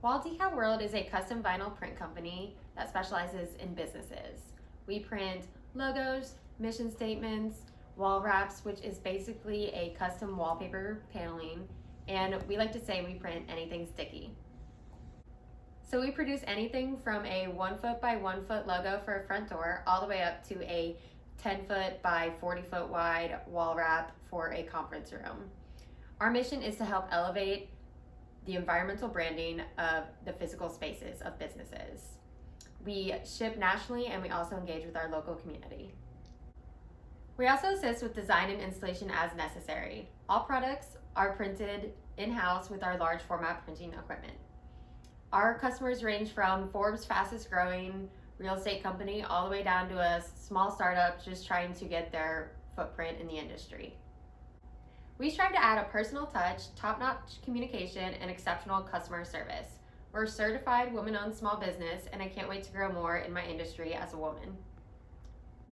Wall Decal World is a custom vinyl print company that specializes in businesses. We print logos, mission statements, wall wraps, which is basically a custom wallpaper paneling, and we like to say we print anything sticky. So we produce anything from a 1 foot by 1 foot logo for a front door all the way up to a 10 foot by 40 foot wide wall wrap for a conference room. Our mission is to help elevate the environmental branding of the physical spaces of businesses. We ship nationally and we also engage with our local community. We also assist with design and installation as necessary. All products are printed in-house with our large format printing equipment. Our customers range from Forbes' fastest growing real estate company all the way down to a small startup just trying to get their footprint in the industry. We strive to add a personal touch, top-notch communication, and exceptional customer service. We're a certified woman-owned small business, and I can't wait to grow more in my industry as a woman.